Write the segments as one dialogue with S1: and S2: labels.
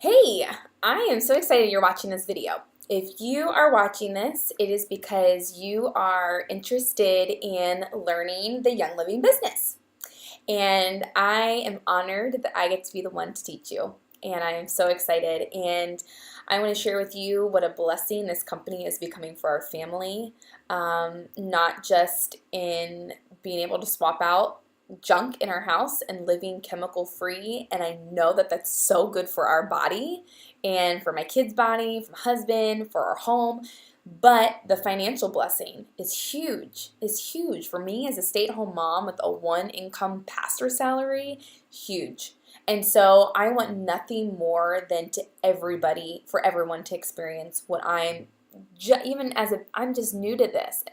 S1: Hey, I am so excited you're watching this video. If you are watching this, it is because you are interested in learning the Young Living business. And I am honored that I get to be the one to teach you. And I am so excited. And I want to share with you what a blessing this company is becoming for our family, not just in being able to swap out junk in our house and living chemical free, and I know that that's so good for our body and for my kids' body, for my husband, for our home. But the financial blessing is huge for me as a stay-at-home mom with a one income pastor salary, huge. And so I want nothing more than for everyone to experience what even as I'm just new to this,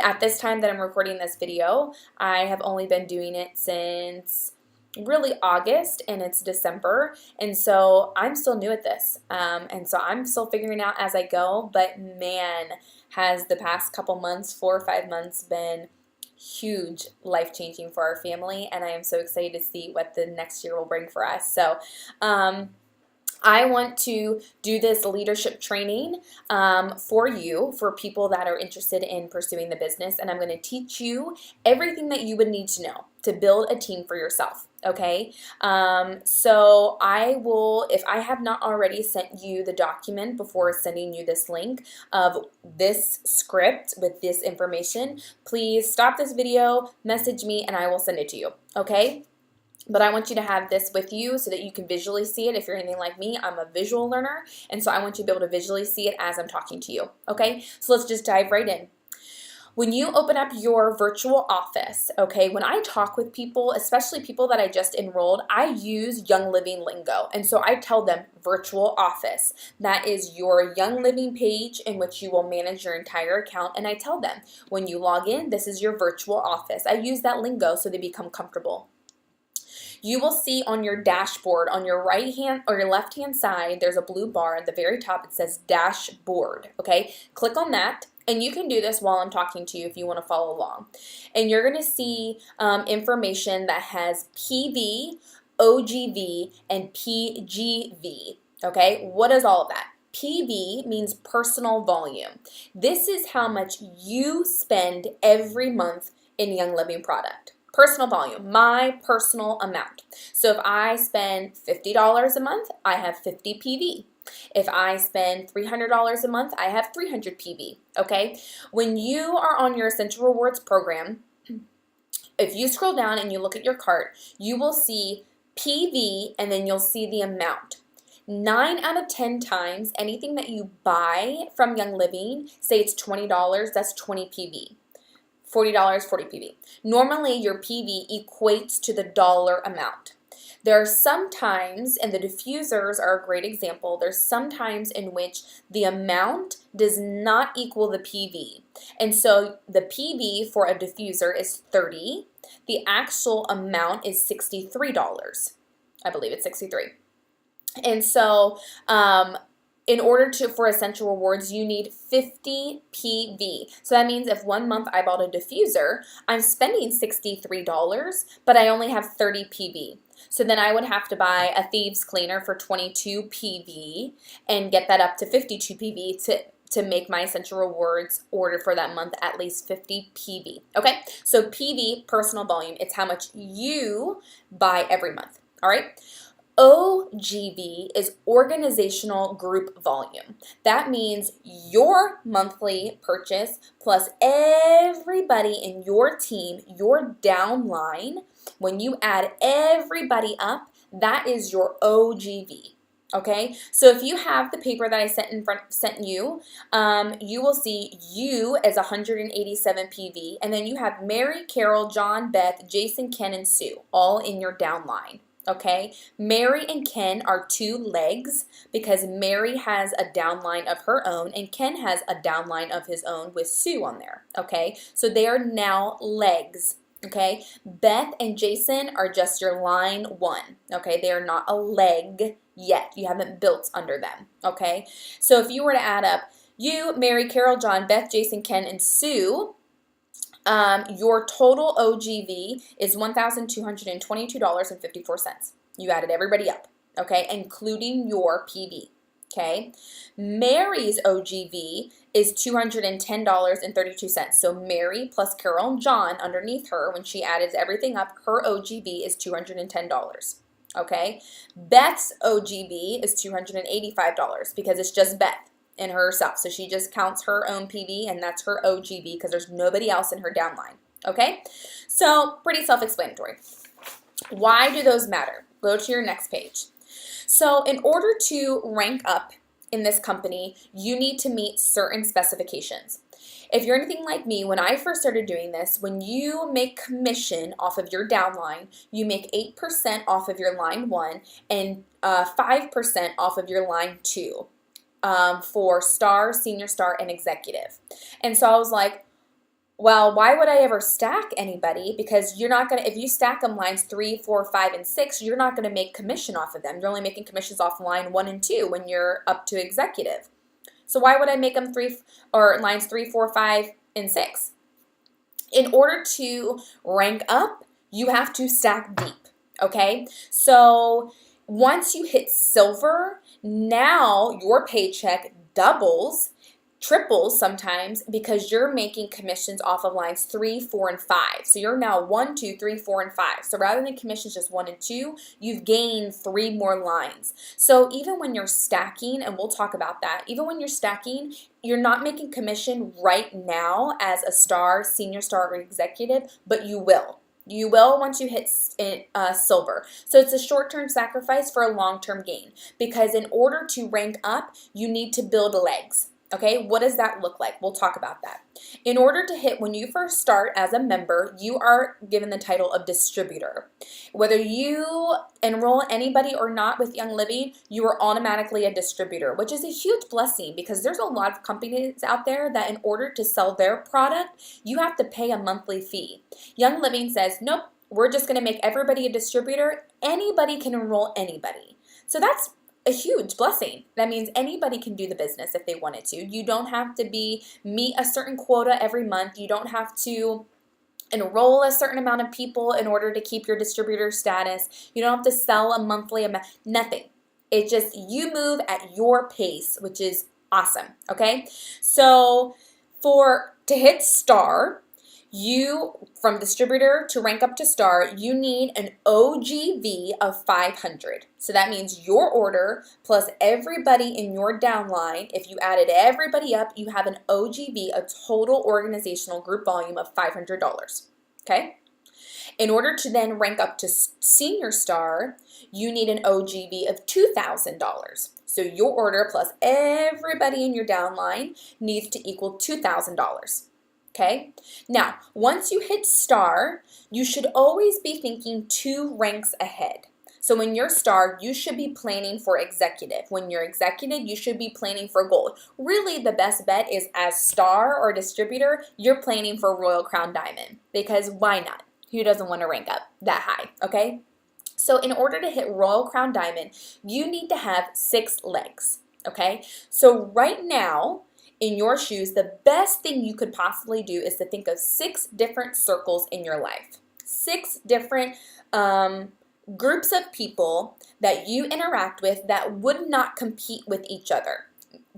S1: at this time that I'm recording this video, I have only been doing it since really August, and it's December, and so I'm still new at this, and so I'm still figuring out as I go. But man, has the past couple months, 4 or 5 months, been huge, life-changing for our family, and I am so excited to see what the next year will bring for us. So I want to do this leadership training for people that are interested in pursuing the business, and I'm going to teach you everything that you would need to know to build a team for yourself, okay? So I will, if I have not already sent you the document before sending you this link of this script with this information, please stop this video, message me, and I will send it to you, okay? But I want you to have this with you so that you can visually see it. If you're anything like me, I'm a visual learner, and so I want you to be able to visually see it as I'm talking to you, okay? So let's just dive right in. When you open up your virtual office, okay, when I talk with people, especially people that I just enrolled, I use Young Living lingo. And so I tell them virtual office. That is your Young Living page in which you will manage your entire account. And I tell them, when you log in, this is your virtual office. I use that lingo so they become comfortable. You will see on your dashboard, on your right hand or your left hand side, there's a blue bar at the very top. It says dashboard, okay? Click on that, and you can do this while I'm talking to you if you want to follow along. And you're going to see information that has PV, OGV, and PGV, okay? What is all of that? PV means personal volume. This is how much you spend every month in Young Living product. Personal volume, my personal amount. So if I spend $50 a month, I have 50 PV. If I spend $300 a month, I have 300 PV, okay? When you are on your Essential Rewards program, if you scroll down and you look at your cart, you will see PV and then you'll see the amount. 9 out of 10 times, anything that you buy from Young Living, say it's $20, that's 20 PV. $40, 40 PV. Normally, your PV equates to the dollar amount. There are some times, and the diffusers are a great example, there's some times in which the amount does not equal the PV. And so the PV for a diffuser is $30. The actual amount is $63. I believe it's $63. And so, in order for Essential Rewards, you need 50 PV. So that means if 1 month I bought a diffuser, I'm spending $63, but I only have 30 PV. So then I would have to buy a thieves cleaner for 22 PV and get that up to 52 PV to make my Essential Rewards order for that month at least 50 PV. Okay, so PV, personal volume, it's how much you buy every month. All right. OGV is organizational group volume. That means your monthly purchase plus everybody in your team, your downline, when you add everybody up, that is your OGV. Okay, so if you have the paper that I sent you, you will see you as 187 PV, and then you have Mary, Carol, John, Beth, Jason, Ken, and Sue, all in your downline. Okay, Mary and Ken are two legs because Mary has a downline of her own and Ken has a downline of his own with Sue on there. Okay, so they are now legs. Okay, Beth and Jason are just your line one. Okay, they are not a leg yet. You haven't built under them. Okay, so if you were to add up you, Mary, Carol, John, Beth, Jason, Ken, and Sue, your total OGV is $1,222.54. You added everybody up. okay, including your PV. Okay, Mary's OGV is $210.32. So Mary plus Carol and John underneath her, when she added everything up, her OGV is $210. Okay, Beth's OGV is $285 because it's just Beth and herself. So she just counts her own PV and that's her OGV because there's nobody else in her downline. Okay, so pretty self-explanatory. Why do those matter? Go to your next page. So in order to rank up in this company, you need to meet certain specifications. If you're anything like me, when I first started doing this, when you make commission off of your downline, you make 8% off of your line 1 and 5% off of your line 2 for star, senior star, and executive. And so I was like, well, why would I ever stack anybody? Because you're not going to, if you stack them lines 3, 4, 5, and 6, you're not going to make commission off of them. You're only making commissions off line 1 and 2 when you're up to executive. So why would I make them lines 3, 4, 5, and 6? In order to rank up, you have to stack deep, okay? So once you hit silver, now your paycheck doubles, triples sometimes, because you're making commissions off of lines 3, 4, and 5. So you're now 1, 2, 3, 4, and 5. So rather than commissions just 1 and 2, you've gained 3 more lines. So even when you're stacking, and we'll talk about that, even when you're stacking, you're not making commission right now as a star, senior star, or executive, but you will. You will once you hit silver. So it's a short-term sacrifice for a long-term gain, because in order to rank up, you need to build legs. Okay, what does that look like? We'll talk about that. In order to hit, when you first start as a member, you are given the title of distributor. Whether you enroll anybody or not with Young Living, you are automatically a distributor, which is a huge blessing because there's a lot of companies out there that in order to sell their product, you have to pay a monthly fee. Young Living says, nope, we're just going to make everybody a distributor. Anybody can enroll anybody. So that's a huge blessing. That means anybody can do the business if they wanted to. You don't have to meet a certain quota every month. You don't have to enroll a certain amount of people in order to keep your distributor status. You don't have to sell a monthly amount, nothing. It's just you move at your pace, which is awesome, okay? So to hit star, from distributor to rank up to star, you need an OGV of 500. So that means your order plus everybody in your downline. If you added everybody up, you have an OGV, a total organizational group volume of $500. Okay? In order to then rank up to senior star, you need an OGV of $2,000. So your order plus everybody in your downline needs to equal $2,000. Okay, now once you hit star, you should always be thinking 2 ranks ahead. So when you're star, you should be planning for executive. When you're executive, you should be planning for gold. Really, the best bet is as star or distributor, you're planning for Royal Crown Diamond, because why not? Who doesn't want to rank up that high, okay? So in order to hit Royal Crown Diamond, you need to have 6 legs, okay? So right now, in your shoes, the best thing you could possibly do is to think of 6 different circles in your life. 6 different groups of people that you interact with that would not compete with each other.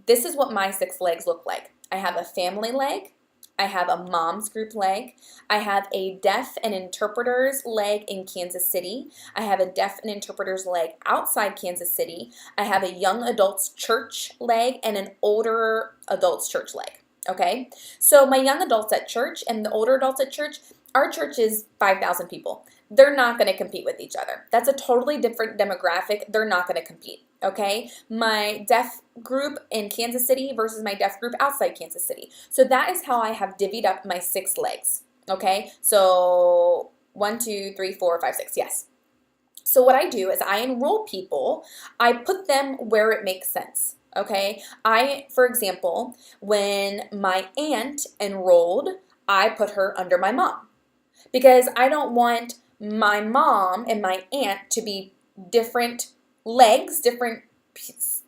S1: This is what my 6 legs look like. I have a family leg. I have a mom's group leg. I have a deaf and interpreters leg in Kansas City. I have a deaf and interpreters leg outside Kansas City. I have a young adults church leg and an older adults church leg. Okay, so my young adults at church and the older adults at church, our church is 5,000 people. They're not going to compete with each other. That's a totally different demographic. They're not going to compete. Okay, my deaf group in Kansas City versus my deaf group outside Kansas City. So that is how I have divvied up my 6 legs. Okay, so 1, 2, 3, 4, 5, 6. Yes. So what I do is I enroll people. I put them where it makes sense. Okay, for example, when my aunt enrolled, I put her under my mom because I don't want my mom and my aunt to be different legs, different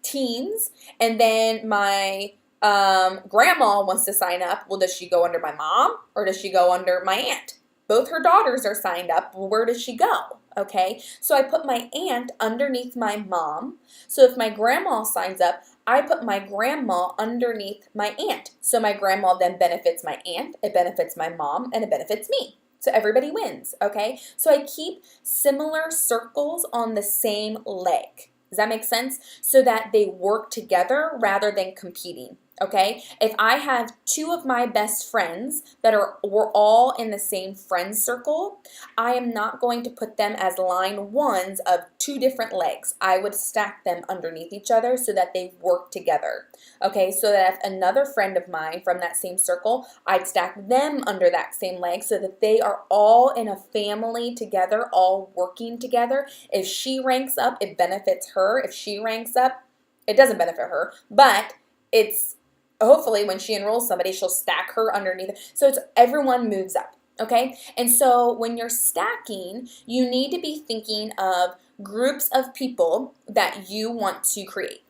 S1: teams, and then my grandma wants to sign up. Well, does she go under my mom or does she go under my aunt? Both her daughters are signed up. Well, where does she go? okay? So I put my aunt underneath my mom. So if my grandma signs up, I put my grandma underneath my aunt. So my grandma then benefits my aunt, it benefits my mom, and it benefits me. So everybody wins, okay? So I keep similar circles on the same leg. Does that make sense? So that they work together rather than competing. Okay, if I have two of my best friends that we're all in the same friend circle, I am not going to put them as line ones of two different legs. I would stack them underneath each other so that they work together. Okay, so that if another friend of mine from that same circle, I'd stack them under that same leg so that they are all in a family together, all working together. If she ranks up, it benefits her. If she ranks up, it doesn't benefit her, but it's hopefully when she enrolls somebody, she'll stack her underneath. So it's everyone moves up, okay? And so when you're stacking, you need to be thinking of groups of people that you want to create.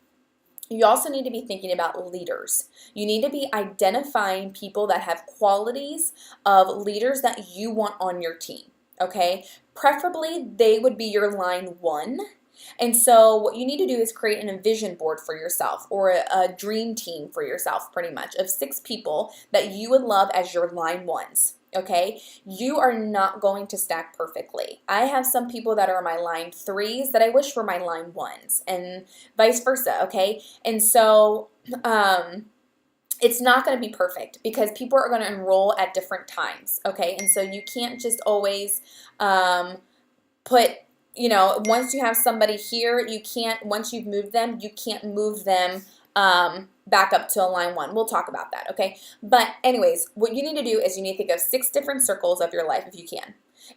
S1: You also need to be thinking about leaders. You need to be identifying people that have qualities of leaders that you want on your team, okay? Preferably, they would be your line one. And so what you need to do is create a vision board for yourself, or a dream team for yourself, pretty much, of 6 people that you would love as your line ones. Okay, you are not going to stack perfectly. I have some people that are my line 3s that I wish were my line 1s, and vice versa. Okay, and so it's not going to be perfect because people are going to enroll at different times. Okay, and so you can't just always put, you know, once you have somebody here, you can't, once you've moved them, you can't move them back up to a line 1. We'll talk about that, okay? But anyways, what you need to do is you need to think of 6 different circles of your life if you can,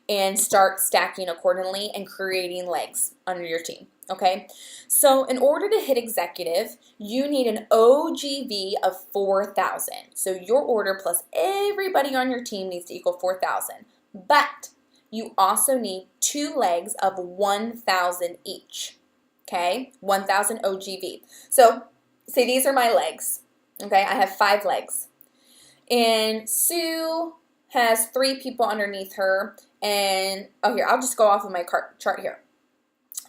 S1: and start stacking accordingly and creating legs under your team, okay? So in order to hit executive, you need an OGV of 4,000. So your order plus everybody on your team needs to equal 4,000. But you also need 2 legs of 1,000 each, okay? 1,000 OGV. So say these are my legs, okay? I have 5 legs. And Sue has 3 people underneath her. And, oh, here, I'll just go off of my chart here.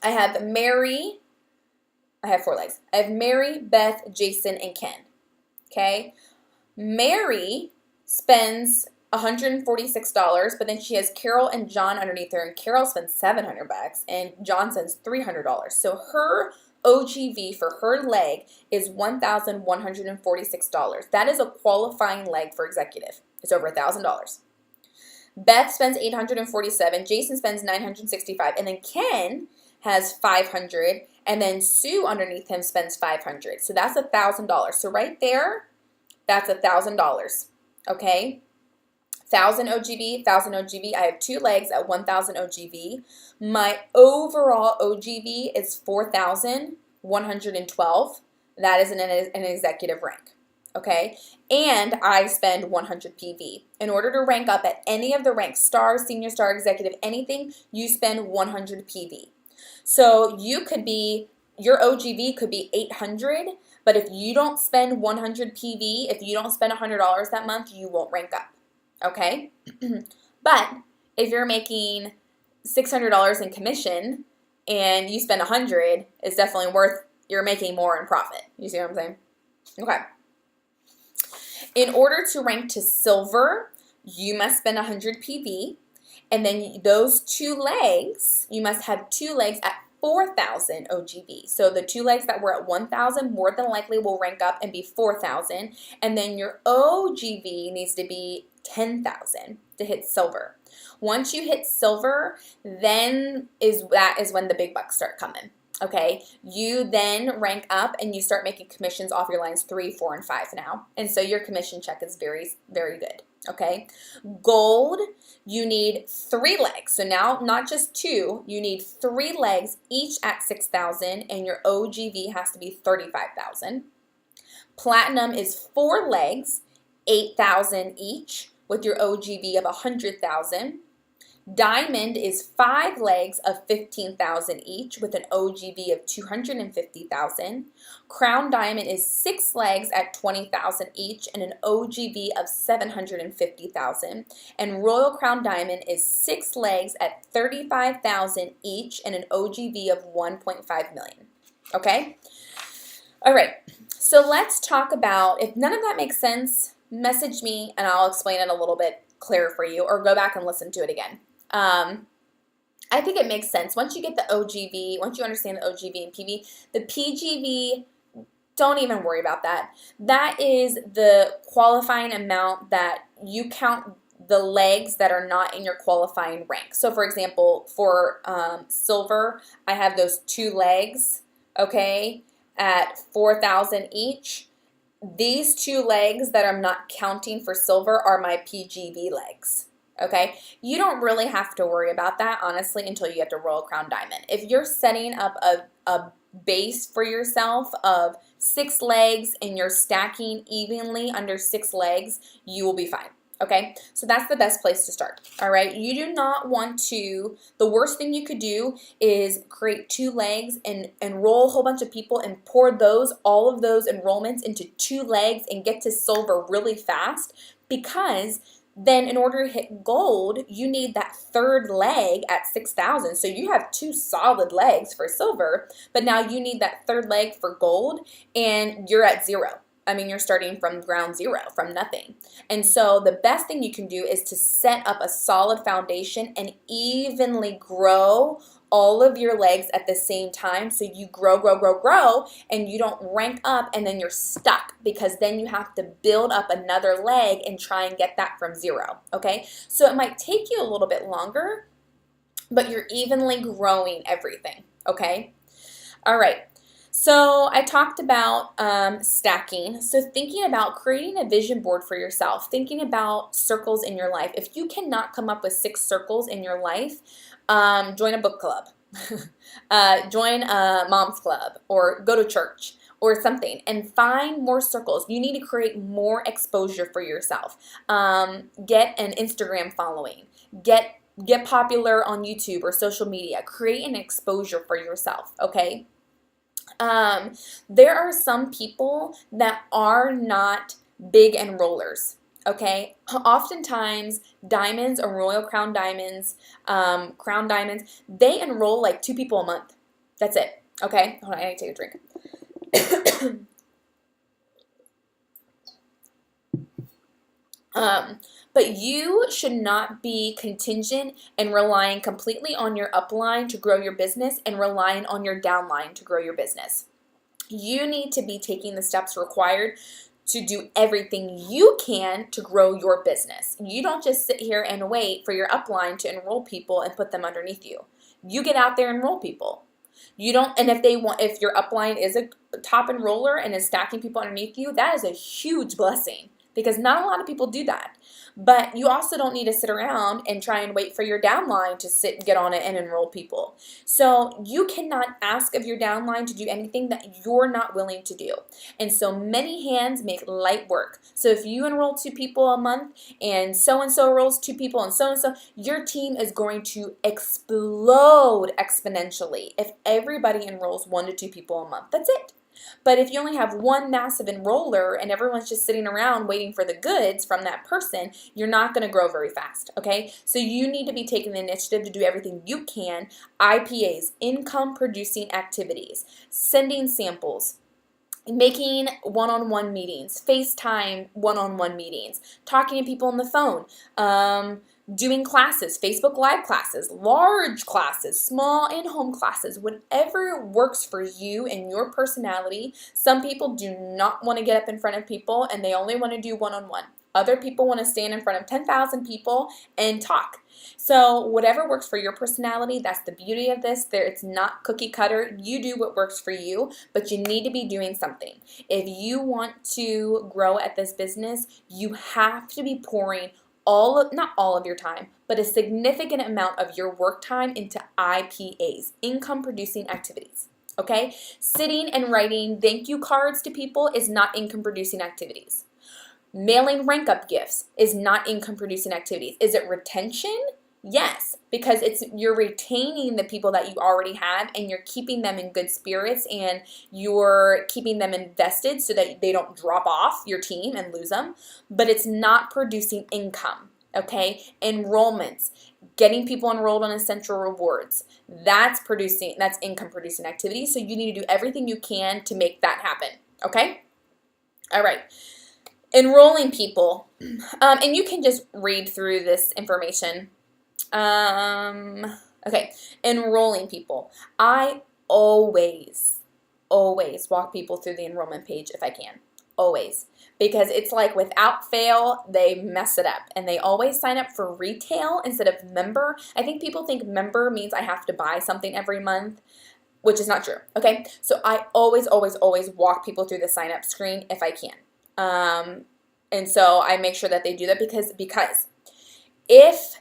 S1: I have Mary. I have 4 legs. I have Mary, Beth, Jason, and Ken, okay? Mary spends $146, but then she has Carol and John underneath her, and Carol spends $700 and John spends $300. So her OGV for her leg is $1,146. That is a qualifying leg for executive. It's over $1,000. Beth spends $847, Jason spends $965, and then Ken has $500, and then Sue underneath him spends $500. So that's $1,000. So right there, that's $1,000. Okay? 1,000 OGV, 1,000 OGV. I have 2 legs at 1,000 OGV. My overall OGV is 4,112. That is an executive rank. Okay? And I spend 100 PV. In order to rank up at any of the ranks, star, senior star, executive, anything, you spend 100 PV. So you could be, your OGV could be 800, but if you don't spend 100 PV, if you don't spend $100 that month, you won't rank up. Okay? But if you're making $600 in commission and you spend 100, it's definitely worth, you're making more in profit. You see what I'm saying? Okay. In order to rank to silver, you must spend 100 PV, and then those 2 legs, you must have 2 legs at 4,000 OGV. So the 2 legs that were at 1,000 more than likely will rank up and be 4,000, and then your OGV needs to be 10,000 to hit silver. Once you hit silver, then that is when the big bucks start coming. Okay, you then rank up and you start making commissions off your lines 3, 4, and 5 now. And so your commission check is very, very good. Okay, gold, you need 3 legs. So now not just 2, you need 3 legs each at 6,000, and your OGV has to be 35,000. Platinum is 4 legs, 8,000 each, with your OGV of 100,000. Diamond is 5 legs of 15,000 each with an OGV of 250,000. Crown Diamond is 6 legs at 20,000 each and an OGV of 750,000. And Royal Crown Diamond is 6 legs at 35,000 each and an OGV of 1.5 million. Okay? All right. So let's talk about, if none of that makes sense, message me and I'll explain it a little bit clearer for you, or go back and listen to it again. I think it makes sense. Once you get the OGV, once you understand the OGV and PV, the PGV, don't even worry about that. That is the qualifying amount that you count the legs that are not in your qualifying rank. So for example, for silver, I have those 2 legs, okay, at 4,000 each. These 2 legs that I'm not counting for silver are my PGV legs. Okay, you don't really have to worry about that, honestly, until you get to Royal Crown Diamond. If you're setting up a base for yourself of 6 legs and you're stacking evenly under 6 legs, you will be fine. Okay, so that's the best place to start. All right, you do not want to, the worst thing you could do is create 2 legs and enroll a whole bunch of people and pour all of those enrollments into 2 legs and get to silver really fast, because then in order to hit gold, you need that 3rd leg at 6,000. So you have 2 solid legs for silver, but now you need that 3rd leg for gold and you're at 0. I mean, you're starting from ground 0, from nothing. And so the best thing you can do is to set up a solid foundation and evenly grow all of your legs at the same time, so you grow, and you don't rank up and then you're stuck, because then you have to build up another leg and try and get that from 0, okay? So it might take you a little bit longer, but you're evenly growing everything, okay? All right. So I talked about stacking. So thinking about creating a vision board for yourself, thinking about circles in your life. If you cannot come up with 6 circles in your life, join a book club, join a mom's club, or go to church or something and find more circles. You need to create more exposure for yourself. Get an Instagram following. Get popular on YouTube or social media. Create an exposure for yourself, okay? There are some people that are not big enrollers, okay? Oftentimes, diamonds or Royal Crown Diamonds, Crown Diamonds, they enroll like 2 people a month. That's it, okay? Hold on, I need to take a drink. But you should not be contingent and relying completely on your upline to grow your business and relying on your downline to grow your business. You need to be taking the steps required to do everything you can to grow your business. You don't just sit here and wait for your upline to enroll people and put them underneath you. You get out there and enroll people. You don't, and if your upline is a top enroller and is stacking people underneath you, that is a huge blessing, because not a lot of people do that. But you also don't need to sit around and try and wait for your downline to get on it and enroll people. So you cannot ask of your downline to do anything that you're not willing to do. And so many hands make light work. So if you enroll 2 people a month and so enrolls 2 people and so, your team is going to explode exponentially if everybody enrolls 1 to 2 people a month. That's it. But if you only have one massive enroller and everyone's just sitting around waiting for the goods from that person, you're not going to grow very fast, okay? So you need to be taking the initiative to do everything you can. IPAs, income producing activities, sending samples, making one-on-one meetings, FaceTime one-on-one meetings, talking to people on the phone, doing classes, Facebook Live classes, large classes, small in-home classes, whatever works for you and your personality. Some people do not want to get up in front of people and they only want to do one-on-one. Other people want to stand in front of 10,000 people and talk. So whatever works for your personality, that's the beauty of this. It's not cookie cutter. You do what works for you, but you need to be doing something. If you want to grow at this business, you have to be pouring not all of your time, but a significant amount of your work time into IPAs, income producing activities. Okay? Sitting and writing thank you cards to people is not income producing activities. Mailing rank up gifts is not income producing activities. Is it retention? Yes, because you're retaining the people that you already have, and you're keeping them in good spirits, and you're keeping them invested so that they don't drop off your team and lose them, but it's not producing income, okay? Enrollments, getting people enrolled on Essential Rewards, that's income producing activity, so you need to do everything you can to make that happen, okay? All right. Enrolling people, and you can just read through this information. Okay, enrolling people. I always walk people through the enrollment page if I can. Always. Because it's like without fail, they mess it up. And they always sign up for retail instead of member. I think people think member means I have to buy something every month, which is not true. Okay, so I always walk people through the sign up screen if I can. And so I make sure that they do that because if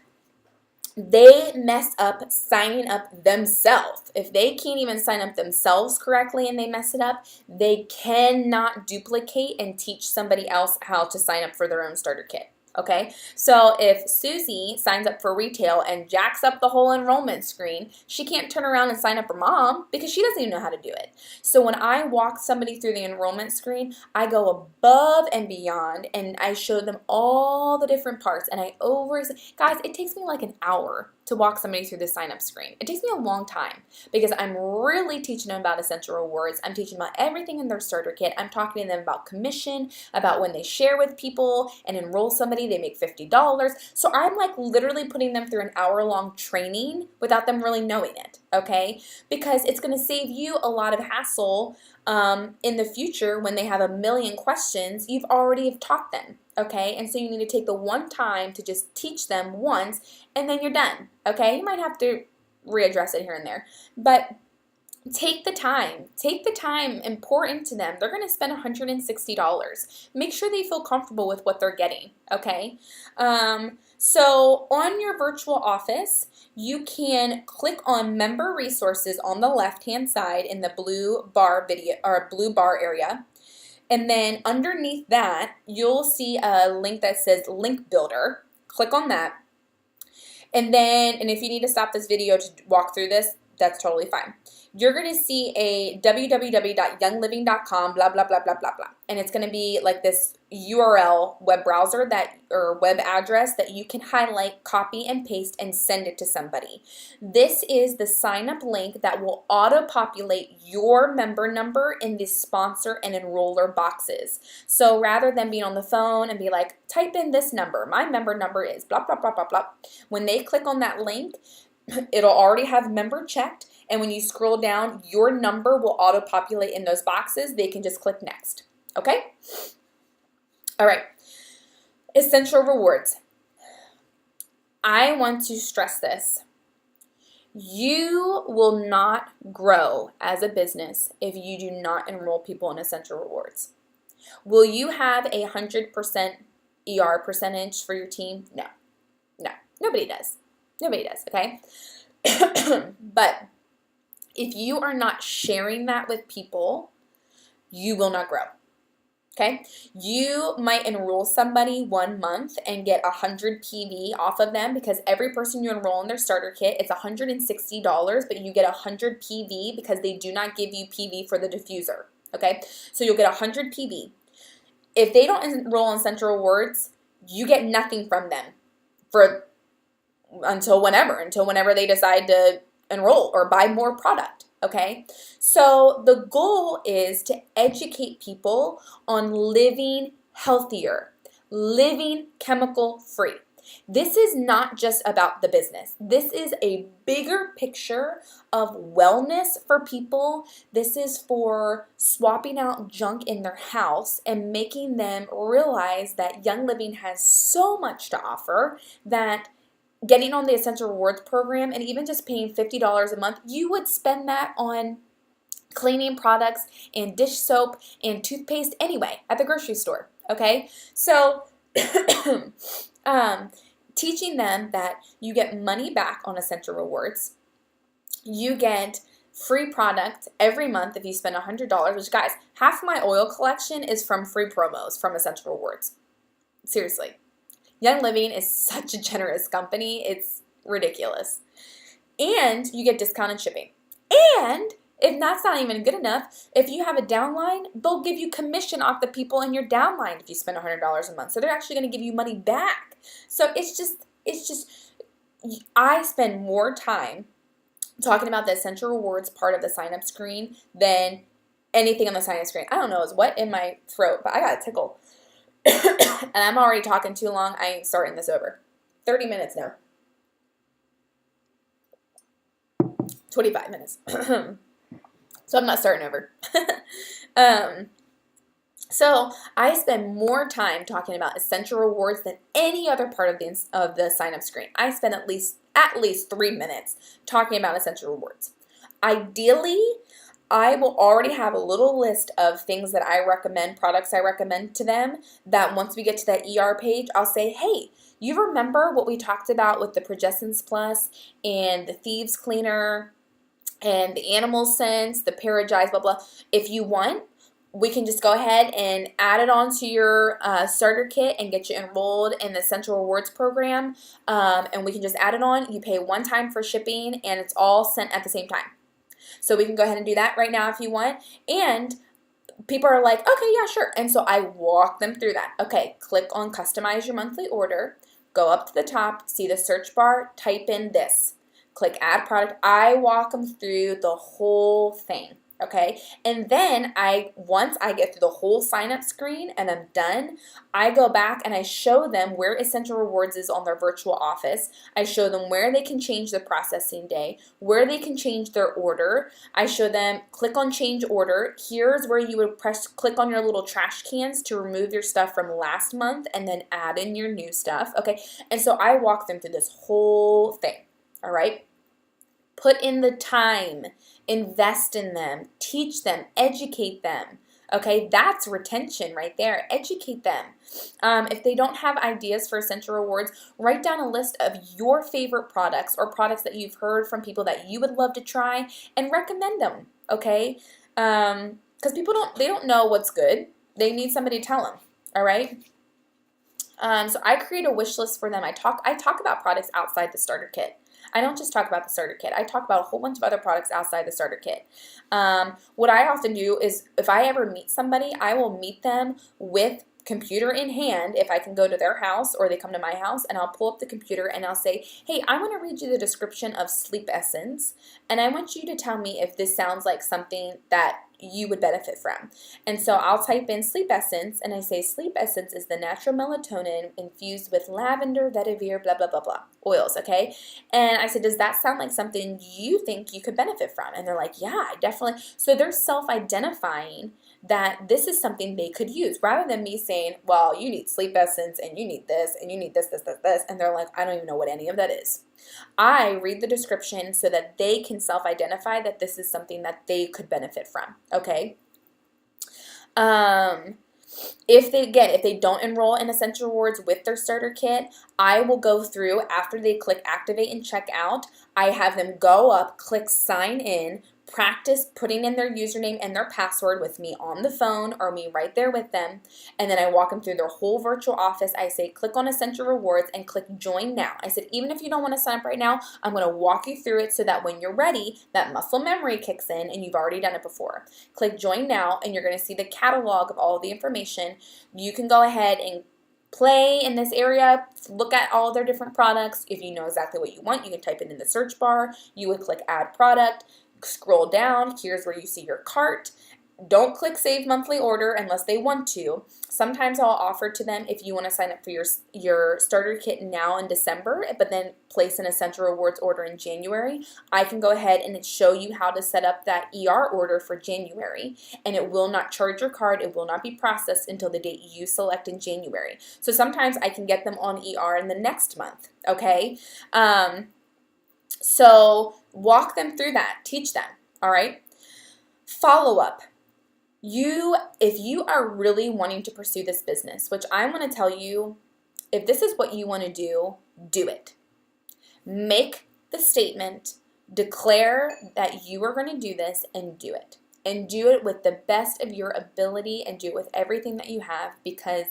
S1: they mess up signing up themselves, if they can't even sign up themselves correctly and they mess it up, they cannot duplicate and teach somebody else how to sign up for their own starter kit. Okay, so if Susie signs up for retail and jacks up the whole enrollment screen, she can't turn around and sign up her mom because she doesn't even know how to do it. So when I walk somebody through the enrollment screen, I go above and beyond and I show them all the different parts. And guys, it takes me like an hour to walk somebody through the sign up screen. It takes me a long time because I'm really teaching them about Essential Rewards. I'm teaching them about everything in their starter kit. I'm talking to them about commission, about when they share with people and enroll somebody, they make $50. So I'm like literally putting them through an hour-long training without them really knowing it, okay? Because it's going to save you a lot of hassle in the future when they have a million questions. You've already taught them, okay? And so you need to take the one time to just teach them once, and then you're done, okay? You might have to readdress it here and there, but take the time, and pour into them. They're going to spend $160. Make sure they feel comfortable with what they're getting, okay? So on your virtual office, you can click on Member Resources on the left-hand side in the blue bar area. And then underneath that, you'll see a link that says Link Builder. Click on that. And if you need to stop this video to walk through this, that's totally fine. You're going to see a www.youngliving.com, blah, blah, blah, blah, blah, blah. And it's going to be like this URL web browser or web address that you can highlight, copy, and paste and send it to somebody. This is the sign up link that will auto-populate your member number in the sponsor and enroller boxes. So rather than being on the phone and be like, type in this number, my member number is blah, blah, blah, blah, blah. When they click on that link, it'll already have member checked. And when you scroll down, your number will auto-populate in those boxes. They can just click next, okay? All right, Essential Rewards. I want to stress this. You will not grow as a business if you do not enroll people in Essential Rewards. Will you have 100% ER percentage for your team? No, nobody does. Nobody does, okay? But if you are not sharing that with people, you will not grow, okay? You might enroll somebody 1 month and get 100 PV off of them because every person you enroll in their starter kit, it's $160, but you get 100 PV because they do not give you PV for the diffuser, okay? So you'll get 100 PV. If they don't enroll in Essential Rewards, you get nothing from them until whenever they decide to enroll or buy more product, okay? So the goal is to educate people on living healthier, living chemical free. This is not just about the business. This is a bigger picture of wellness for people. This is for swapping out junk in their house and making them realize that Young Living has so much to offer that getting on the Essential Rewards program and even just paying $50 a month, you would spend that on cleaning products and dish soap and toothpaste anyway at the grocery store, okay? So teaching them that you get money back on Essential Rewards, you get free product every month if you spend $100, which, guys, half my oil collection is from free promos from Essential Rewards. Seriously. Young Living is such a generous company. Ridiculous. And you get discounted shipping. And if that's not even good enough, if you have a downline, they'll give you commission off the people in your downline if you spend $100 a month. So they're actually going to give you money back. So it's just, I spend more time talking about the Essential Rewards part of the sign-up screen than anything on the sign-up screen. I don't know, it's wet in my throat, but I got a tickle. And I'm already talking too long. I ain't starting this over. 30 minutes now. 25 minutes. So I'm not starting over. So I spend more time talking about Essential Rewards than any other part of the sign-up screen. I spend at least 3 minutes talking about Essential Rewards. Ideally, I will already have a little list of things that I recommend, products I recommend to them, that once we get to that ER page, I'll say, hey, you remember what we talked about with the Progessence Plus and the Thieves Cleaner and the Animal Sense, the Paragize, blah, blah. If you want, we can just go ahead and add it onto your starter kit and get you enrolled in the Essential Rewards program. And we can just add it on. You pay one time for shipping, and it's all sent at the same time. So we can go ahead and do that right now if you want. And people are like, okay, yeah, sure. And so I walk them through that. Okay, click on Customize Your Monthly Order. Go up to the top, see the search bar, type in this. Click Add Product. I walk them through the whole thing. Okay, and then once I get through the whole sign-up screen and I'm done, I go back and I show them where Essential Rewards is on their virtual office. I show them where they can change the processing day, where they can change their order. I show them, click on Change Order. Here's where you would click on your little trash cans to remove your stuff from last month and then add in your new stuff. Okay, and so I walk them through this whole thing. All right, put in the time. Invest in them, teach them, educate them. Okay, that's retention right there. Educate them. If they don't have ideas for Essential Rewards, write down a list of your favorite products or products that you've heard from people that you would love to try and recommend them. Okay, because people don't know what's good. They need somebody to tell them. All right. So I create a wish list for them. I talk about products outside the starter kit. I don't just talk about the starter kit. I talk about a whole bunch of other products outside the starter kit. What I often do is if I ever meet somebody, I will meet them with computer in hand if I can go to their house or they come to my house, and I'll pull up the computer and I'll say, hey, I want to read you the description of Sleep Essence, and I want you to tell me if this sounds like something that you would benefit from. And so I'll type in Sleep Essence and I say Sleep Essence is the natural melatonin infused with lavender, vetiver, blah, blah, blah, blah, oils, okay? And I said, does that sound like something you think you could benefit from? And they're like, yeah, I definitely. So they're self-identifying that this is something they could use rather than me saying, well, you need Sleep Essence and you need this and you need this, this, this, this. And they're like, I don't even know what any of that is. I read the description so that they can self-identify that this is something that they could benefit from, okay? If they don't enroll in Essential Rewards with their starter kit, I will go through after they click Activate and Check Out. I have them go up, click Sign In, practice putting in their username and their password with me on the phone or me right there with them, and then I walk them through their whole virtual office. I say, click on Essential Rewards and click Join Now. I said, even if you don't want to sign up right now, I'm going to walk you through it so that when you're ready, that muscle memory kicks in and you've already done it before. Click Join Now and you're going to see the catalog of all the information. You can go ahead and play in this area, look at all their different products. If you know exactly what you want, you can type it in the search bar. You would click Add Product. Scroll down, here's where you see your cart. Don't click Save Monthly Order unless they want to. Sometimes I'll offer to them if you want to sign up for your starter kit now in December, but then place an Essential Rewards order in January. I can go ahead and show you how to set up that ER order for January, and it will not charge your card. It will not be processed until the date you select in January. So sometimes I can get them on ER in the next month, okay? So walk them through that. Teach them, all right? Follow up. If you are really wanting to pursue this business, which I want to tell you, if this is what you want to do it. Make the statement, declare that you are going to do this and do it. And do it with the best of your ability and do it with everything that you have, because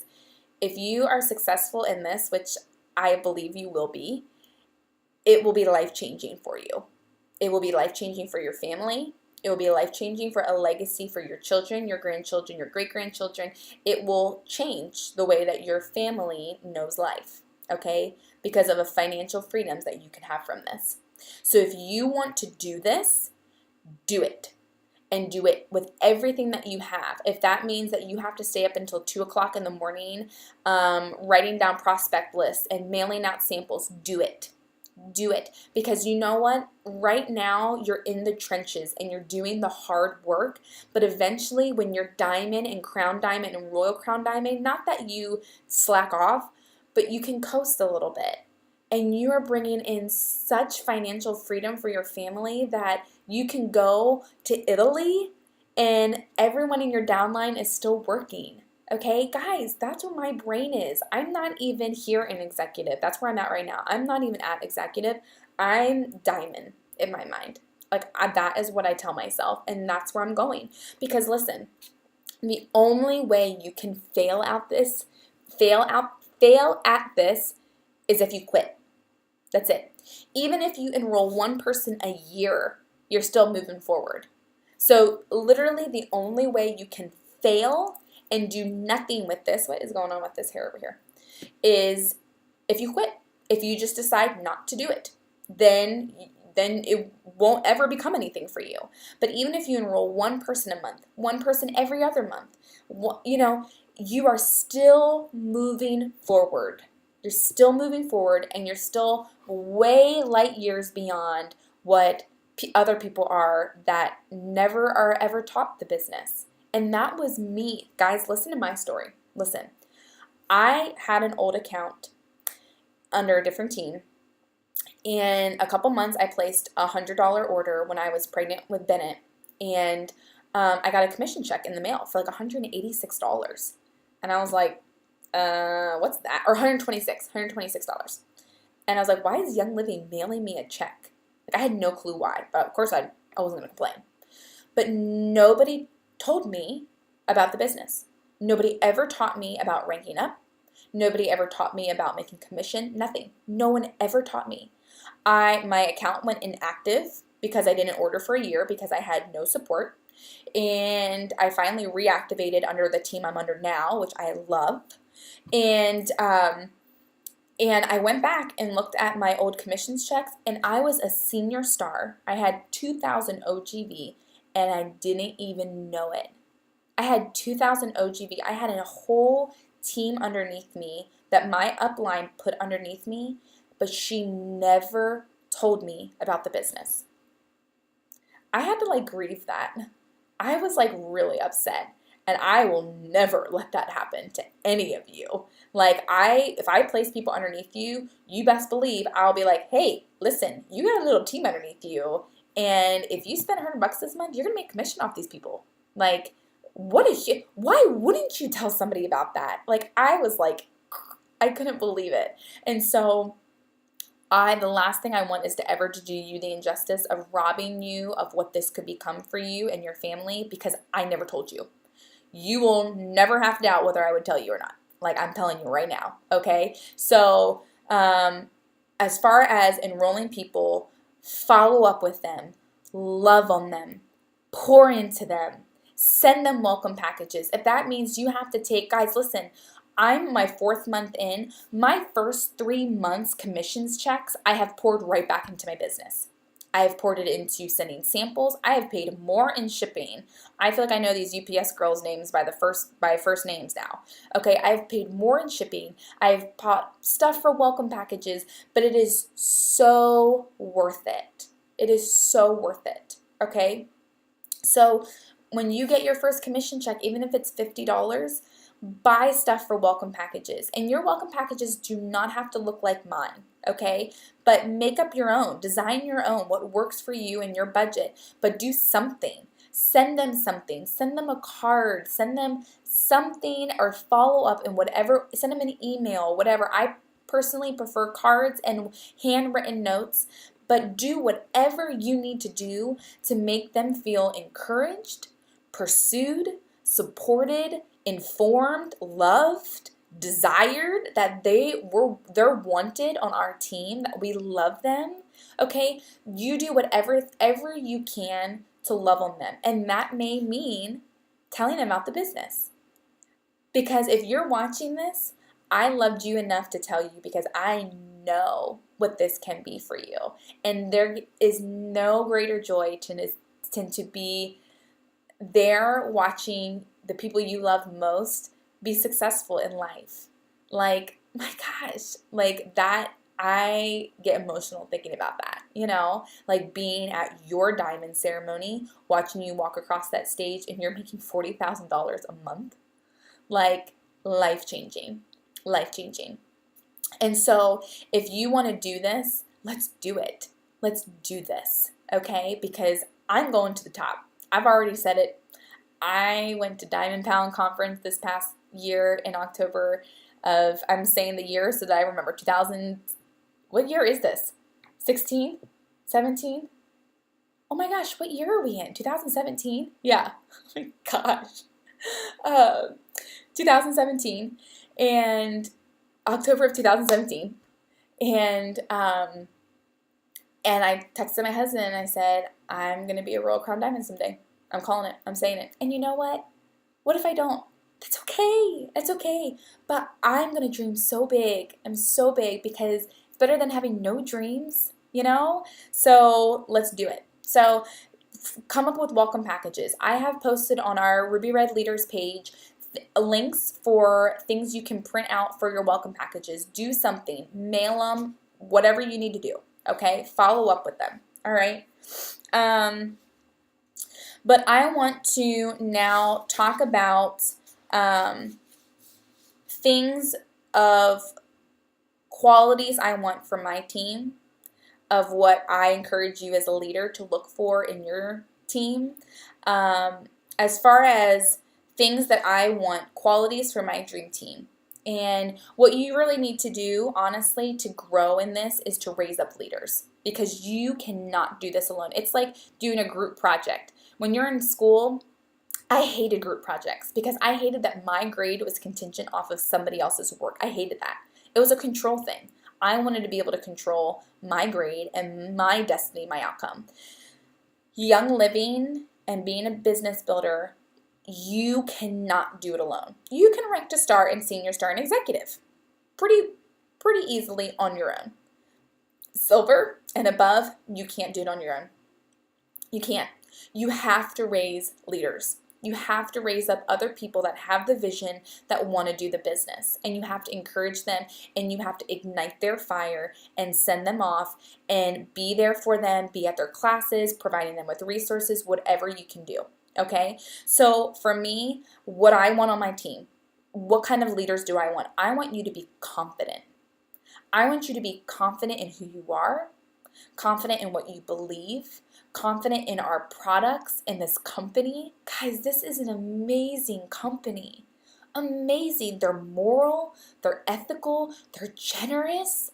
S1: if you are successful in this, which I believe you will be, it will be life-changing for you. It will be life-changing for your family. It will be life-changing for a legacy for your children, your grandchildren, your great-grandchildren. It will change the way that your family knows life, okay? Because of the financial freedoms that you can have from this. So if you want to do this, do it. And do it with everything that you have. If that means that you have to stay up until 2 o'clock in the morning, writing down prospect lists and mailing out samples, do it. Do it. Because you know what? Right now, you're in the trenches and you're doing the hard work. But eventually, when you're diamond and crown diamond and royal crown diamond, not that you slack off, but you can coast a little bit. And you are bringing in such financial freedom for your family that you can go to Italy and everyone in your downline is still working. Okay, guys, that's what my brain is. I'm not even here in executive. That's where I'm at right now. I'm not even at executive. I'm diamond in my mind. Like, that is what I tell myself, and that's where I'm going. Because listen, the only way you can fail at this is if you quit. That's it. Even if you enroll one person a year, you're still moving forward. So literally the only way you can fail and do nothing with this, what is going on with this hair over here, is if you quit. If you just decide not to do it, then it won't ever become anything for you. But even if you enroll one person a month, one person every other month, you are still moving forward. You're still moving forward, and you're still way light years beyond what other people are that never are ever taught the business. And that was me. Guys, listen to my story. Listen, I had an old account under a different team. In a couple months, I placed a $100 order when I was pregnant with Bennett, and I got a commission check in the mail for like $186. And I was like, what's that? Or $126. And I was like, why is Young Living mailing me a check? Like, I had no clue why, but of course I wasn't going to complain. But nobody told me about the business. Nobody ever taught me about ranking up. Nobody ever taught me about making commission. Nothing. No one ever taught me. My account went inactive because I didn't order for a year because I had no support. And I finally reactivated under the team I'm under now, which I love. And I went back and looked at my old commissions checks, and I was a senior star. I had 2,000 OGV, and I didn't even know it. I had 2,000 OGV. I had a whole team underneath me that my upline put underneath me, but she never told me about the business. I had to grieve that. I was really upset. And I will never let that happen to any of you. If I place people underneath you, you best believe I'll be like, hey, listen, you got a little team underneath you, and if you spend $100 this month, you're gonna make commission off these people. Why wouldn't you tell somebody about that? I was I couldn't believe it. And so the last thing I want is to ever do you the injustice of robbing you of what this could become for you and your family, because I never told you. You will never have to doubt whether I would tell you or not. I'm telling you right now, okay? So as far as enrolling people, follow up with them, love on them, pour into them, send them welcome packages. If that means you have to take, guys, listen, I'm my 4th month in. My first 3 months commissions checks, I have poured right back into my business. I have poured it into sending samples. I have paid more in shipping. I feel like I know these UPS girls' names by first names now. Okay, I've paid more in shipping. I've bought stuff for welcome packages, but it is so worth it. It is so worth it, okay? So when you get your first commission check, even if it's $50, buy stuff for welcome packages. And your welcome packages do not have to look like mine, okay? But make up your own. Design your own, what works for you and your budget. But do something. Send them something. Send them a card. Send them something, or follow up in whatever. Send them an email, whatever. I personally prefer cards and handwritten notes. But do whatever you need to do to make them feel encouraged, pursued, supported, informed, loved, desired, that they're wanted on our team, that we love them, Okay? You do whatever ever you can to love on them. And that may mean telling them about the business. Because if you're watching this, I loved you enough to tell you because I know what this can be for you. And there is no greater joy than to be there watching the people you love most be successful in life. Like, my gosh, like that, I get emotional thinking about that, like being at your diamond ceremony, watching you walk across that stage and you're making $40,000 a month. Like, life-changing, life-changing. And so if you want to do this, let's do it. Let's do this, okay? Because I'm going to the top. I've already said it. I went to Diamond Pound Conference this past year in October of, I'm saying the year so that I remember, 2000, what year is this? 16? 17? Oh my gosh, what year are we in? 2017? Yeah, oh my gosh. 2017, and October of 2017, and I texted my husband and I said, I'm gonna be a Royal Crown Diamond someday. I'm calling it. I'm saying it. And you know what? What if I don't? That's okay. That's okay. But I'm gonna dream so big. I'm so big because it's better than having no dreams, So let's do it. So come up with welcome packages. I have posted on our Ruby Red Leaders page links for things you can print out for your welcome packages. Do something. Mail them. Whatever you need to do. Okay? Follow up with them. All right? But I want to now talk about things of qualities I want from my team, of what I encourage you as a leader to look for in your team. As far as things that I want, qualities for my dream team. And what you really need to do, honestly, to grow in this is to raise up leaders, because you cannot do this alone. It's like doing a group project. When you're in school, I hated group projects because I hated that my grade was contingent off of somebody else's work. I hated that. It was a control thing. I wanted to be able to control my grade and my destiny, my outcome. Young living and being a business builder, you cannot do it alone. You can rank to star and senior star and executive pretty easily on your own. Silver and above, you can't do it on your own. You can't. You have to raise leaders. You have to raise up other people that have the vision, that want to do the business. And you have to encourage them, and you have to ignite their fire and send them off and be there for them, be at their classes, providing them with resources, whatever you can do. Okay? So for me, what I want on my team, what kind of leaders do I want? I want you to be confident. I want you to be confident in who you are, confident in what you believe, confident in our products, in this company. Guys, this is an amazing company. Amazing. They're moral, they're ethical, they're generous.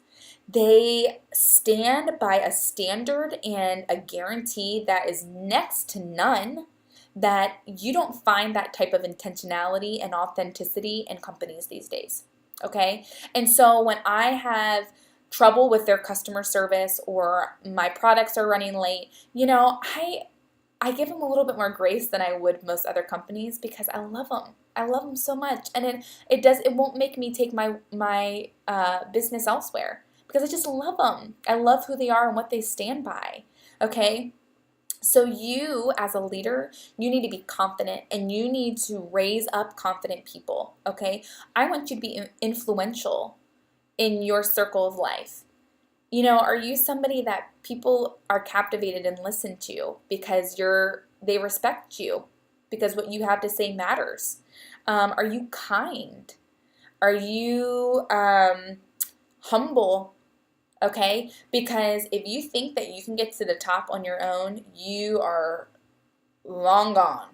S1: They stand by a standard and a guarantee that is next to none, that you don't find that type of intentionality and authenticity in companies these days. Okay? And so when I have trouble with their customer service or my products are running late, I give them a little bit more grace than I would most other companies because I love them. I love them so much, and it won't make me take my business elsewhere because I just love them. I love who they are and what they stand by. Okay. So you, as a leader, you need to be confident, and you need to raise up confident people. Okay. I want you to be influential in your circle of life. Are you somebody that people are captivated and listen to because they respect you, because what you have to say matters? Are you kind? Are you humble? Okay? Because if you think that you can get to the top on your own, you are long gone.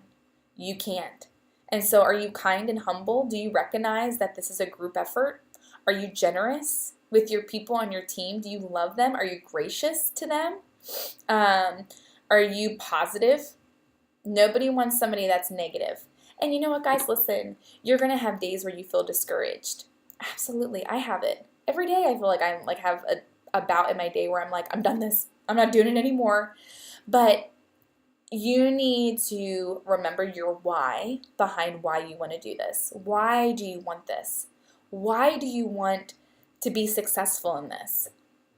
S1: You can't. And so are you kind and humble? Do you recognize that this is a group effort? Are you generous with your people on your team? Do you love them? Are you gracious to them? Are you positive? Nobody wants somebody that's negative. And you know what, guys? Listen, you're going to have days where you feel discouraged. Absolutely. I have it. Every day I feel like I have about in my day where I'm like, I'm done this. I'm not doing it anymore. But you need to remember your why behind why you want to do this. Why do you want this? Why do you want to be successful in this?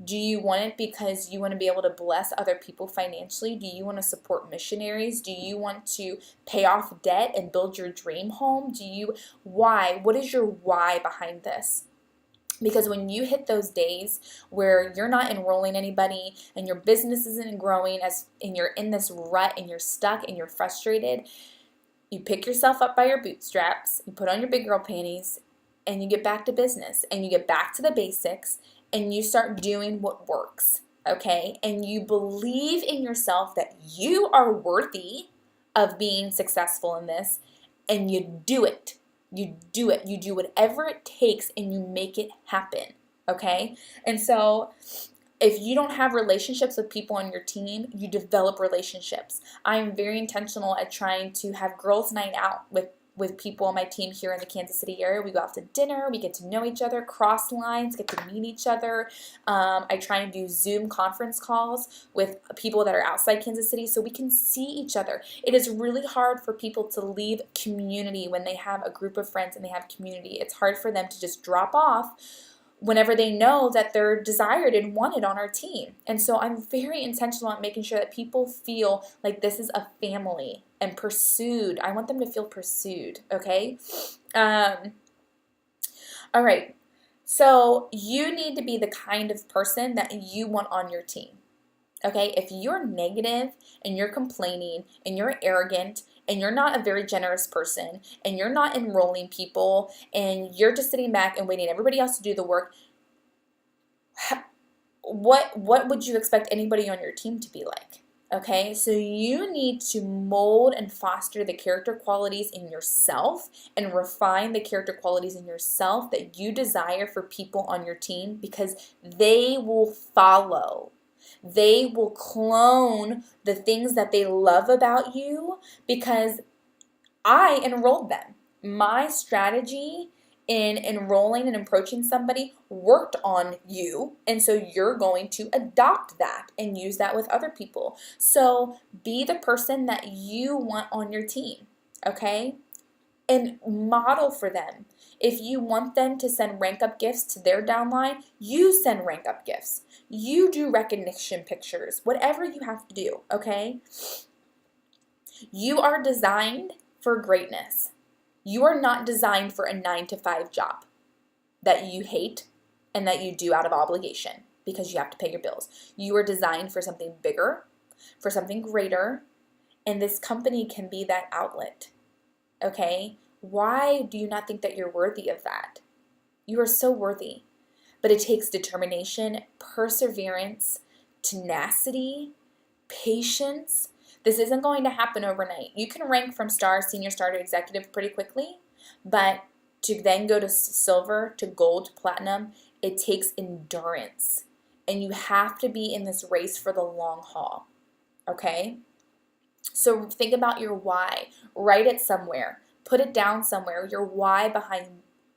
S1: Do you want it because you want to be able to bless other people financially? Do you want to support missionaries? Do you want to pay off debt and build your dream home? Why? What is your why behind this? Because when you hit those days where you're not enrolling anybody and your business isn't growing and you're in this rut and you're stuck and you're frustrated, you pick yourself up by your bootstraps, you put on your big girl panties, and you get back to business and you get back to the basics and you start doing what works, okay? And you believe in yourself that you are worthy of being successful in this, and you do it. You do it. You do whatever it takes and you make it happen, okay? And so if you don't have relationships with people on your team, you develop relationships. I am very intentional at trying to have girls' night out with people on my team here in the Kansas City area. We go out to dinner, we get to know each other, cross lines, get to meet each other. I try and do Zoom conference calls with people that are outside Kansas City so we can see each other. It is really hard for people to leave community when they have a group of friends and they have community. It's hard for them to just drop off whenever they know that they're desired and wanted on our team. And so I'm very intentional on making sure that people feel like this is a family and pursued. I want them to feel pursued, okay? All right. So you need to be the kind of person that you want on your team, okay? If you're negative and you're complaining and you're arrogant and you're not a very generous person and you're not enrolling people and you're just sitting back and waiting everybody else to do the work, what would you expect anybody on your team to be like? Okay, so you need to mold and foster the character qualities in yourself and refine the character qualities in yourself that you desire for people on your team, because they will follow. They will clone the things that they love about you because I enrolled them. My strategy in enrolling and approaching somebody worked on you, and so you're going to adopt that and use that with other people. So be the person that you want on your team, okay? And model for them. If you want them to send rank up gifts to their downline, you send rank up gifts. You do recognition pictures, whatever you have to do, okay? You are designed for greatness. You are not designed for a 9-to-5 job that you hate and that you do out of obligation because you have to pay your bills. You are designed for something bigger, for something greater, and this company can be that outlet, okay? Why do you not think that you're worthy of that? You are so worthy, but it takes determination, perseverance, tenacity, patience. This isn't going to happen overnight. You can rank from star, senior star to executive pretty quickly, but to then go to silver, to gold, to platinum, it takes endurance. And you have to be in this race for the long haul, okay? So think about your why. Write it somewhere. Put it down somewhere, your why behind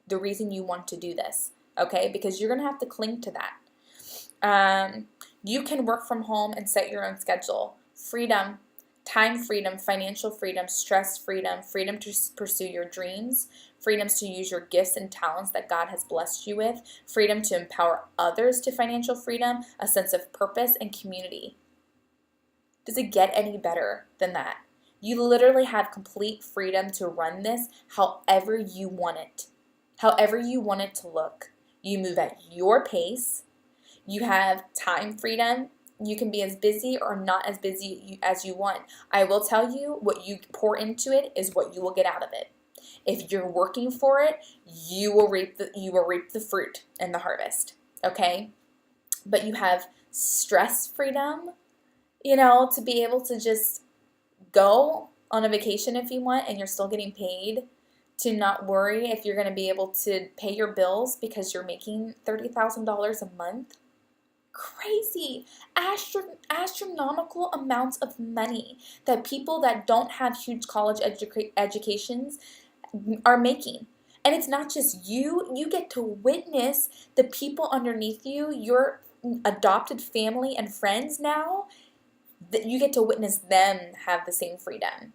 S1: the reason you want to do this, okay? Because you're going to have to cling to that. You can work from home and set your own schedule. Freedom. Time freedom, financial freedom, stress freedom, freedom to pursue your dreams, freedoms to use your gifts and talents that God has blessed you with, freedom to empower others to financial freedom, a sense of purpose and community. Does it get any better than that? You literally have complete freedom to run this however you want it, however you want it to look. You move at your pace. You have time freedom. You can be as busy or not as busy as you want. I will tell you, what you pour into it is what you will get out of it. If you're working for it, you will reap the fruit and the harvest, okay? But you have stress freedom, to be able to just go on a vacation if you want and you're still getting paid, to not worry if you're going to be able to pay your bills because you're making $30,000 a month. Crazy, astronomical amounts of money that people that don't have huge college educations are making. And it's not just you get to witness the people underneath you, your adopted family and friends now, that you get to witness them have the same freedom.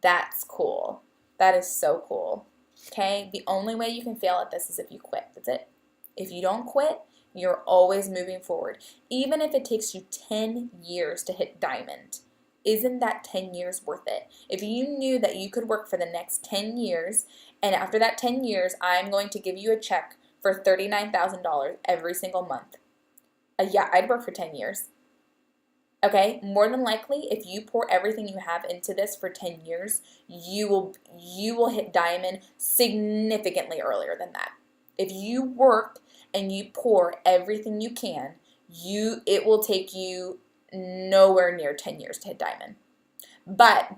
S1: That's cool. That is so cool. Okay? The only way you can fail at this is if you quit. That's it. If you don't quit, you're always moving forward. Even if it takes you 10 years to hit diamond, isn't that 10 years worth it? If you knew that you could work for the next 10 years, and after that 10 years, I'm going to give you a check for $39,000 every single month. Yeah, I'd work for 10 years. Okay, more than likely, if you pour everything you have into this for 10 years, you will hit diamond significantly earlier than that. If you work and you pour everything you can, it will take you nowhere near 10 years to hit diamond. But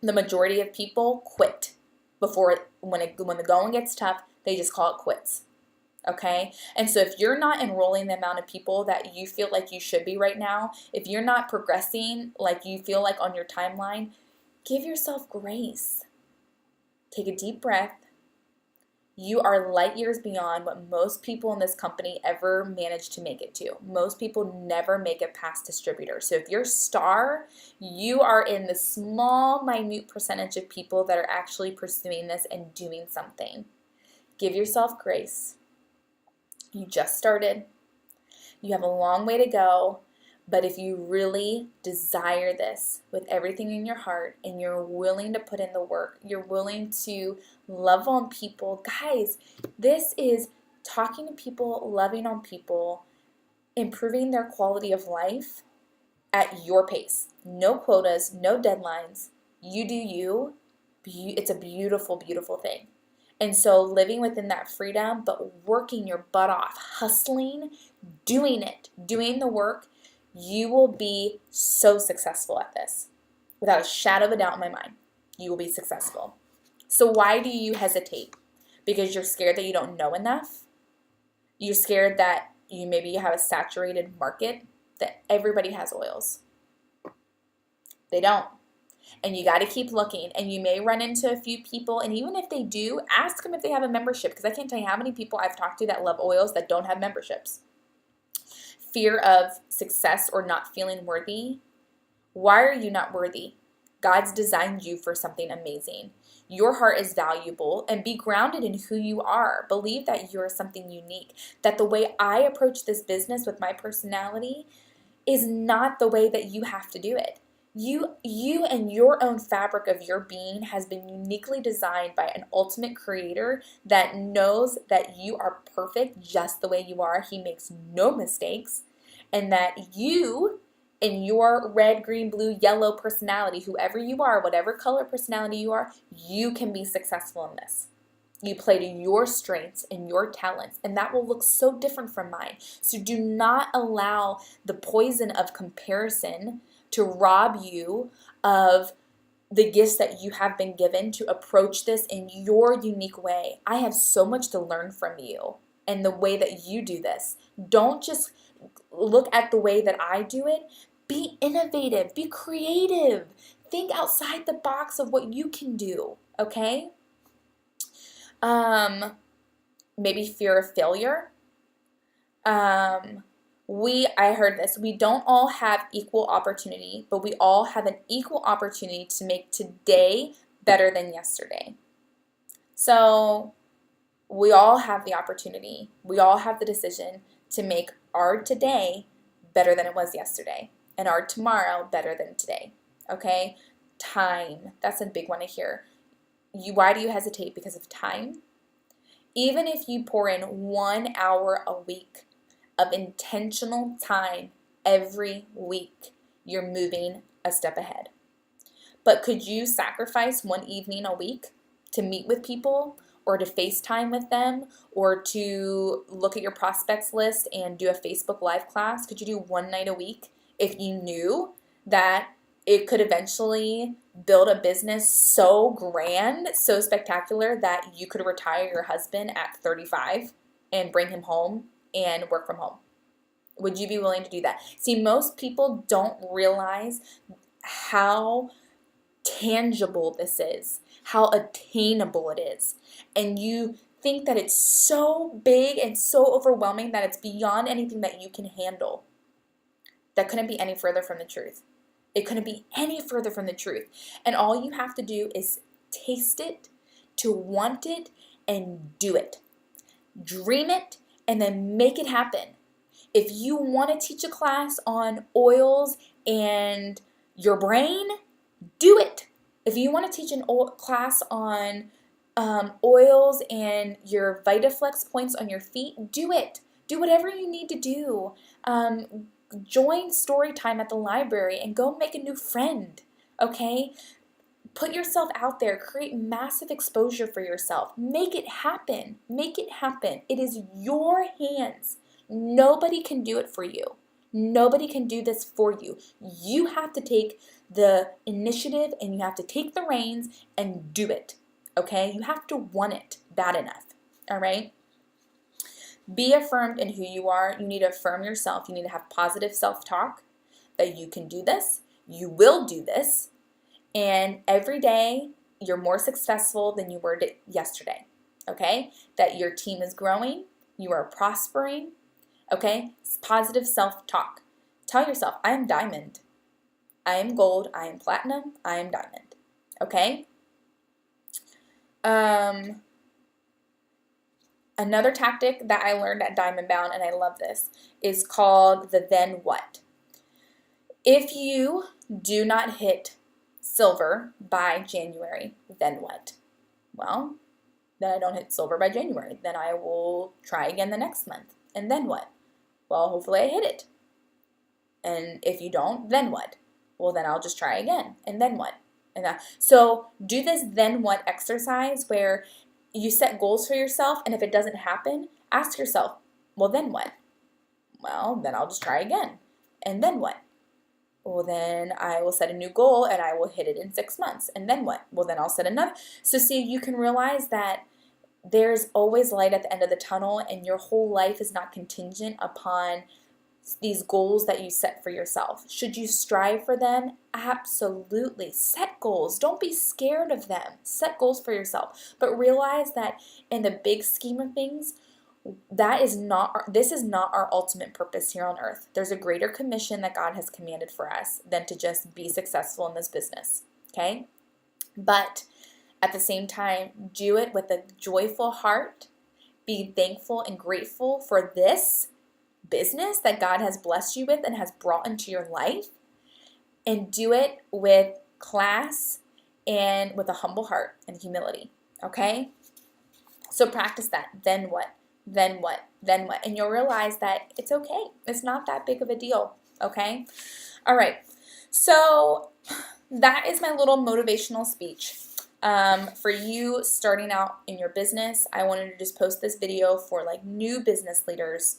S1: the majority of people quit when the going gets tough, they just call it quits. Okay? And so if you're not enrolling the amount of people that you feel like you should be right now, if you're not progressing like you feel like on your timeline, give yourself grace. Take a deep breath. You are light years beyond what most people in this company ever manage to make it to. Most people never make it past distributor. So if you're star, you are in the small, minute percentage of people that are actually pursuing this and doing something. Give yourself grace. You just started. You have a long way to go, but if you really desire this with everything in your heart and you're willing to put in the work, you're willing to love on people, guys, this is talking to people, loving on people, improving their quality of life at your pace. No quotas, no deadlines. You do you. It's a beautiful, beautiful thing. And so living within that freedom, but working your butt off, hustling, doing it, doing the work, you will be so successful at this. Without a shadow of a doubt in my mind, you will be successful. So why do you hesitate? Because you're scared that you don't know enough? You're scared that maybe you have a saturated market, that everybody has oils. They don't. And you got to keep looking, and you may run into a few people, and even if they do, ask them if they have a membership, because I can't tell you how many people I've talked to that love oils that don't have memberships. Fear of success or not feeling worthy. Why are you not worthy? God's designed you for something amazing. Your heart is valuable, and be grounded in who you are. Believe that you are something unique, that the way I approach this business with my personality is not the way that you have to do it. You and your own fabric of your being has been uniquely designed by an ultimate creator that knows that you are perfect just the way you are. He makes no mistakes. And that you, in your red, green, blue, yellow personality, whoever you are, whatever color personality you are, you can be successful in this. You play to your strengths and your talents, and that will look so different from mine. So do not allow the poison of comparison to rob you of the gifts that you have been given to approach this in your unique way. I have so much to learn from you and the way that you do this. Don't just look at the way that I do it. Be innovative, be creative. Think outside the box of what you can do, okay? Maybe fear of failure. I heard this, we don't all have equal opportunity, but we all have an equal opportunity to make today better than yesterday. So we all have the opportunity, we all have the decision to make our today better than it was yesterday, and our tomorrow better than today, okay? Time, that's a big one to hear. Why do you hesitate? Because of time? Even if you pour in 1 hour a week of intentional time every week, you're moving a step ahead. But could you sacrifice one evening a week to meet with people, or to FaceTime with them, or to look at your prospects list and do a Facebook Live class? Could you do one night a week if you knew that it could eventually build a business so grand, so spectacular, that you could retire your husband at 35 and bring him home and work from home? Would you be willing to do that? See, most people don't realize how tangible this is, how attainable it is. And you think that it's so big and so overwhelming that it's beyond anything that you can handle. That couldn't be any further from the truth. It couldn't be any further from the truth. And all you have to do is taste it, to want it, and do it. Dream it, and then make it happen. If you want to teach a class on oils and your brain, do it. If you want to teach a class on oils and your VitaFlex points on your feet, do it. Do whatever you need to do. Join story time at the library and go make a new friend, okay? Put yourself out there. Create massive exposure for yourself. Make it happen. Make it happen. It is your hands. Nobody can do it for you. Nobody can do this for you. You have to take the initiative and you have to take the reins and do it, okay? You have to want it bad enough, all right? Be affirmed in who you are. You need to affirm yourself. You need to have positive self-talk that you can do this. You will do this. And every day, you're more successful than you were yesterday, okay? That your team is growing. You are prospering, okay? It's positive self-talk. Tell yourself, I am diamond. I am gold. I am platinum. I am diamond, okay? Another tactic that I learned at Diamond Bound, and I love this, is called the then what. If you do not hit silver by January, then what? Well, then I don't hit silver by January. Then I will try again the next month. And then what? Well, hopefully I hit it. And if you don't, then what? Well, then I'll just try again. And then what? And that. So do this then what exercise where you set goals for yourself, and if it doesn't happen, ask yourself, well, then what? Well, then I'll just try again. And then what? Well, then I will set a new goal and I will hit it in 6 months. And then what? Well, then I'll set another. So see, you can realize that there's always light at the end of the tunnel, and your whole life is not contingent upon these goals that you set for yourself. Should you strive for them? Absolutely. Set goals. Don't be scared of them. Set goals for yourself. But realize that in the big scheme of things, this is not our ultimate purpose here on earth. There's a greater commission that God has commanded for us than to just be successful in this business, okay? But at the same time, do it with a joyful heart. Be thankful and grateful for this business that God has blessed you with and has brought into your life, and do it with class and with a humble heart and humility, okay? So practice that. Then what? Then what? Then what? And you'll realize that it's okay. It's not that big of a deal, okay? All right. So that is my little motivational speech. For you starting out in your business, I wanted to just post this video for like new business leaders.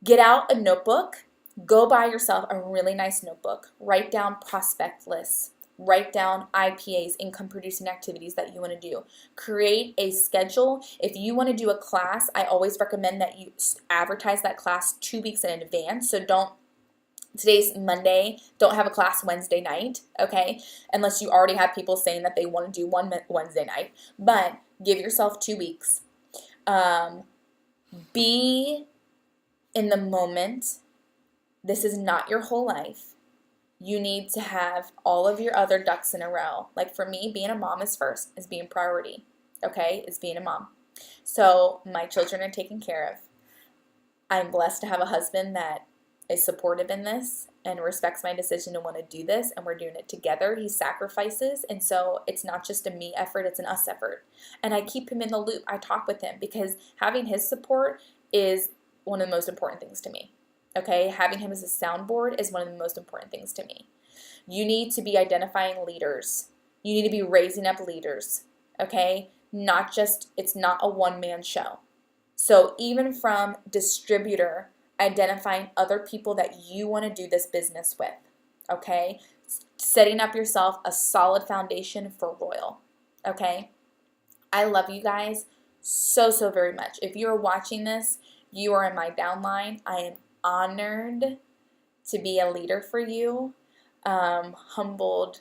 S1: Get out a notebook. Go buy yourself a really nice notebook. Write down prospect lists. Write down IPAs, income producing activities that you want to do. Create a schedule. If you want to do a class, I always recommend that you advertise that class 2 weeks in advance. So today's Monday, don't have a class Wednesday night, okay? Unless you already have people saying that they want to do one Wednesday night. But give yourself 2 weeks. Be in the moment. This is not your whole life. You need to have all of your other ducks in a row. Like for me, being a mom is first, is being priority, okay? Is being a mom. So my children are taken care of. I'm blessed to have a husband that is supportive in this and respects my decision to want to do this, and we're doing it together. He sacrifices, and so it's not just a me effort, it's an us effort. And I keep him in the loop. I talk with him because having his support is one of the most important things to me. Okay, having him as a soundboard is one of the most important things to me. You need to be identifying leaders. You need to be raising up leaders, okay? It's not a one-man show. So even from distributor, identifying other people that you want to do this business with, okay? Setting up yourself a solid foundation for Royal, okay? I love you guys so, so very much. If you are watching this, you are in my downline. I am honored to be a leader for you, humbled,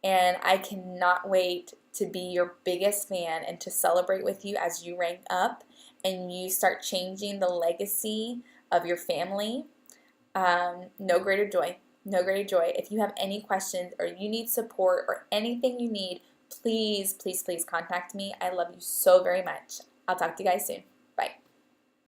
S1: and I cannot wait to be your biggest fan and to celebrate with you as you rank up and you start changing the legacy of your family. No greater joy. No greater joy. If you have any questions or you need support or anything you need, please, please, please contact me. I love you so very much. I'll talk to you guys soon.